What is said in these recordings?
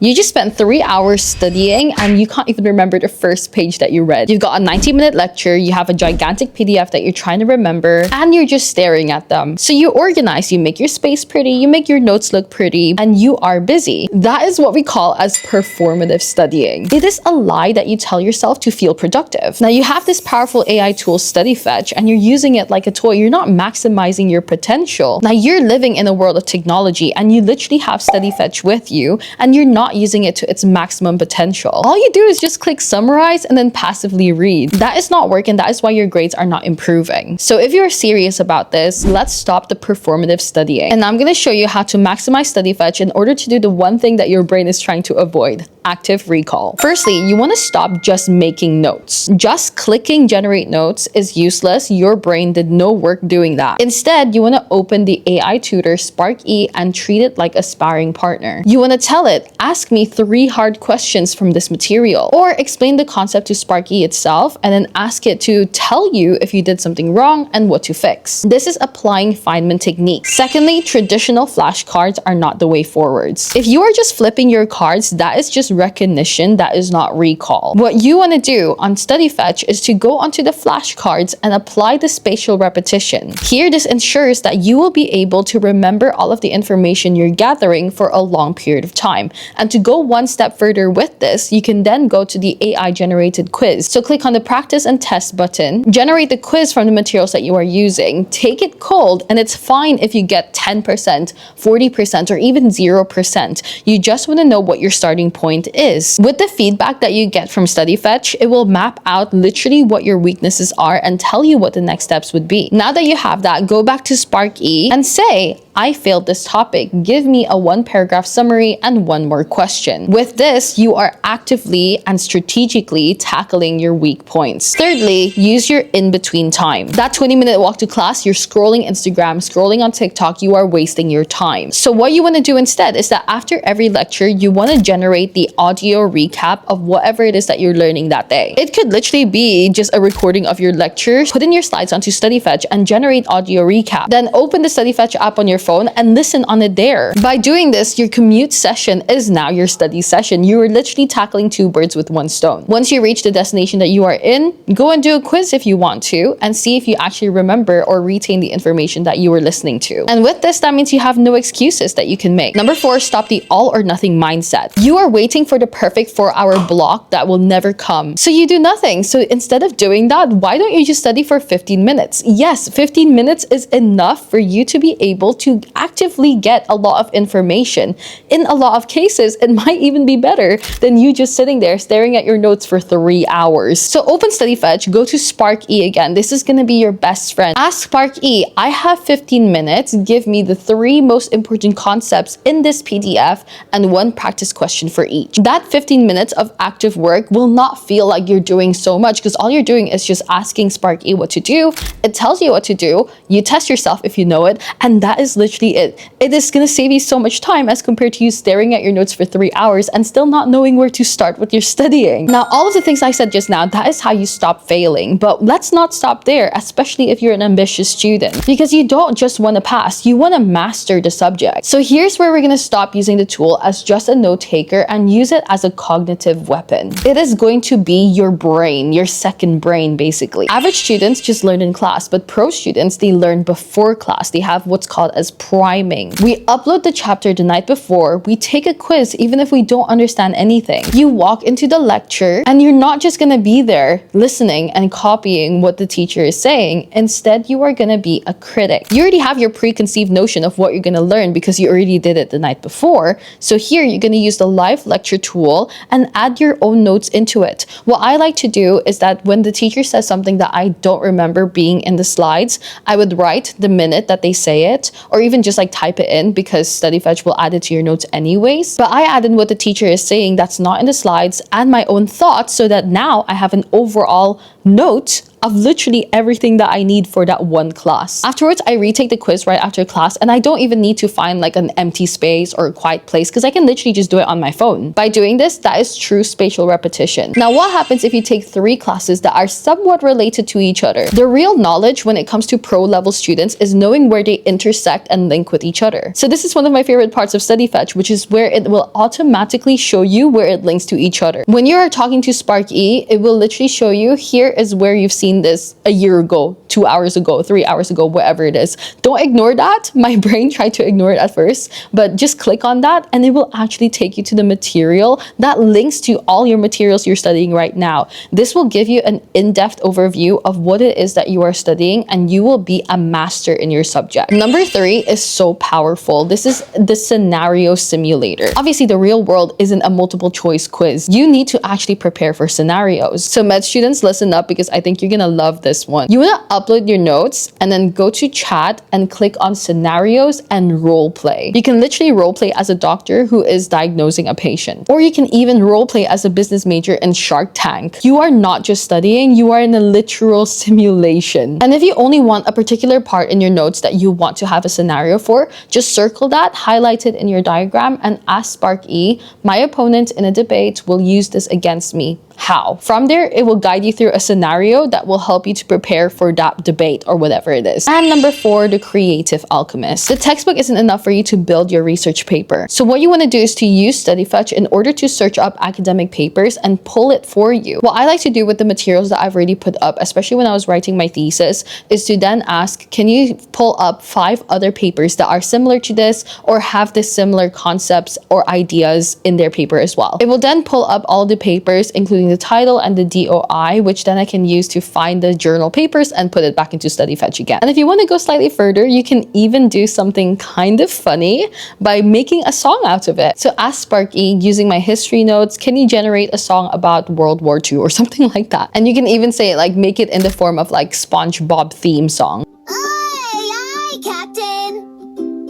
You just spent 3 hours studying and you can't even remember the first page that you read. You've got a 90-minute lecture, you have a gigantic PDF that you're trying to remember, and you're just staring at them. So you organize, you make your space pretty, you make your notes look pretty, and you are busy. That is what we call as performative studying. It is a lie that you tell yourself to feel productive. Now you have this powerful AI tool, StudyFetch, and you're using it like a toy. You're not maximizing your potential. Now you're living in a world of technology and you literally have StudyFetch with you and you're not using it to its maximum potential. All you do is just click summarize and then passively read. That is not working. That is why your grades are not improving. So if you're serious about this, let's stop the performative studying. And I'm going to show you how to maximize StudyFetch in order to do the one thing that your brain is trying to avoid: active recall. Firstly, you want to stop just making notes. Just clicking generate notes is useless. Your brain did no work doing that. Instead, you want to open the AI tutor Spark.E and treat it like a sparring partner. You want to tell it, ask me 3 hard questions from this material, or explain the concept to Spark.E itself and then ask it to tell you if you did something wrong and what to fix. This is applying Feynman technique. Secondly, traditional flashcards are not the way forwards. If you are just flipping your cards, that is just recognition, that is not recall. What you want to do on StudyFetch is to go onto the flashcards and apply the spatial repetition. Here, this ensures that you will be able to remember all of the information you're gathering for a long period of time. And to go one step further with this, you can then go to the AI generated quiz. So click on the practice and test button, generate the quiz from the materials that you are using, take it cold, and it's fine if you get 10%, 40%, or even 0%. You just want to know what your starting point is. With the feedback that you get from StudyFetch, it will map out literally what your weaknesses are and tell you what the next steps would be. Now that you have that, go back to Spark.E and say, I failed this topic. Give me a 1-paragraph summary and 1 more question. With this, you are actively and strategically tackling your weak points. Thirdly, use your in-between time. That 20-minute walk to class, you're scrolling Instagram, scrolling on TikTok, you are wasting your time. So what you want to do instead is that after every lecture, you want to generate the audio recap of whatever it is that you're learning that day. It could literally be just a recording of your lecture, put in your slides onto StudyFetch and generate audio recap. Then open the StudyFetch app on your phone and listen on it there. By doing this, your commute session is now your study session. You are literally tackling 2 birds with 1 stone. Once you reach the destination that you are in, go and do a quiz if you want to and see if you actually remember or retain the information that you were listening to. And with this, that means you have no excuses that you can make. Number 4, stop the all or nothing mindset. You are waiting for the perfect 4-hour block that will never come. So you do nothing. So instead of doing that, why don't you just study for 15 minutes? Yes, 15 minutes is enough for you to be able to actively get a lot of information. In a lot of cases, it might even be better than you just sitting there staring at your notes for 3 hours. So open StudyFetch, go to Spark.E again. This is going to be your best friend. Ask Spark.E, I have 15 minutes. Give me the 3 most important concepts in this PDF and 1 practice question for each. That 15 minutes of active work will not feel like you're doing so much because all you're doing is just asking Spark.E what to do. It tells you what to do. You test yourself if you know it, and that is literally it. It is going to save you so much time as compared to you staring at your notes for 3 hours and still not knowing where to start with your studying. Now, all of the things I said just now, that is how you stop failing. But let's not stop there, especially if you're an ambitious student, because you don't just want to pass, you want to master the subject. So here's where we're going to stop using the tool as just a note taker and use it as a cognitive weapon. It is going to be your brain, your second brain, basically. Average students just learn in class, but pro students, they learn before class. They have what's called as priming. We upload the chapter the night before, we take a quiz even if we don't understand anything. You walk into the lecture and you're not just going to be there listening and copying what the teacher is saying. Instead, you are going to be a critic. You already have your preconceived notion of what you're going to learn because you already did it the night before. So here you're going to use the live lecture tool and add your own notes into it. What I like to do is that when the teacher says something that I don't remember being in the slides, I would write the minute that they say it, or even just like type it in because StudyFetch will add it to your notes anyways. But I add in what the teacher is saying that's not in the slides and my own thoughts so that now I have an overall notes of literally everything that I need for that one class. Afterwards, I retake the quiz right after class, and I don't even need to find like an empty space or a quiet place because I can literally just do it on my phone. By doing this, that is true spatial repetition. Now, what happens if you take 3 classes that are somewhat related to each other? The real knowledge when it comes to pro-level students is knowing where they intersect and link with each other. So this is one of my favorite parts of StudyFetch, which is where it will automatically show you where it links to each other. When you are talking to Spark.E, it will literally show you here is where you've seen this a year ago, 2 hours ago, 3 hours ago, whatever it is. Don't ignore that. My brain tried to ignore it at first, but just click on that and it will actually take you to the material that links to all your materials you're studying right now. This will give you an in-depth overview of what it is that you are studying, and you will be a master in your subject. Number 3 is so powerful. This is the scenario simulator. Obviously, the real world isn't a multiple choice quiz. You need to actually prepare for scenarios. So med students, listen up because I think you're gonna love this one. You wanna upload your notes and then go to chat and click on scenarios and role play. You can literally role play as a doctor who is diagnosing a patient, or you can even role play as a business major in Shark Tank. You are not just studying, you are in a literal simulation. And if you only want a particular part in your notes that you want to have a scenario for, just circle that, highlight it in your diagram, and ask Spark.E, my opponent in a debate will use this against me. How? From there, it will guide you through a scenario that will help you to prepare for that debate or whatever it is. And number 4, the creative alchemist. The textbook isn't enough for you to build your research paper. So what you want to do is to use StudyFetch in order to search up academic papers and pull it for you. What I like to do with the materials that I've already put up, especially when I was writing my thesis, is to then ask, can you pull up 5 other papers that are similar to this or have this similar concepts or ideas in their paper as well? It will then pull up all the papers, including the title and the DOI, which then I can use to find the journal papers and put it back into StudyFetch again. And if you want to go slightly further, you can even do something kind of funny by making a song out of it. So ask Spark.E, using my history notes, can you generate a song about World War II or something like that? And you can even say, like, make it in the form of like SpongeBob theme song. Aye, Captain!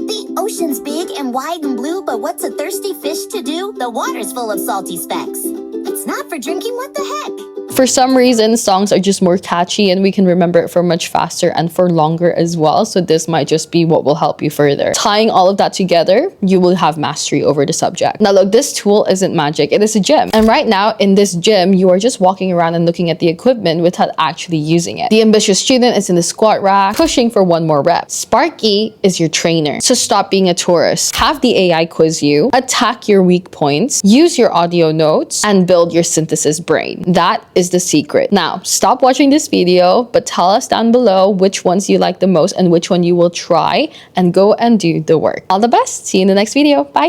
The ocean's big and wide and blue, but what's a thirsty fish to do? The water's full of salty specks. It's not for drinking, what the heck? For some reason, songs are just more catchy and we can remember it for much faster and for longer as well. So this might just be what will help you further. Tying all of that together, you will have mastery over the subject. Now look, this tool isn't magic, it is a gym. And right now in this gym, you are just walking around and looking at the equipment without actually using it. The ambitious student is in the squat rack, pushing for 1 more rep. Spark.E is your trainer. So stop being a tourist. Have the AI quiz you, attack your weak points, use your audio notes, and build your synthesis brain. That is the secret. Now, stop watching this video, but tell us down below which ones you like the most and which one you will try, and go and do the work. All the best. See you in the next video. Bye.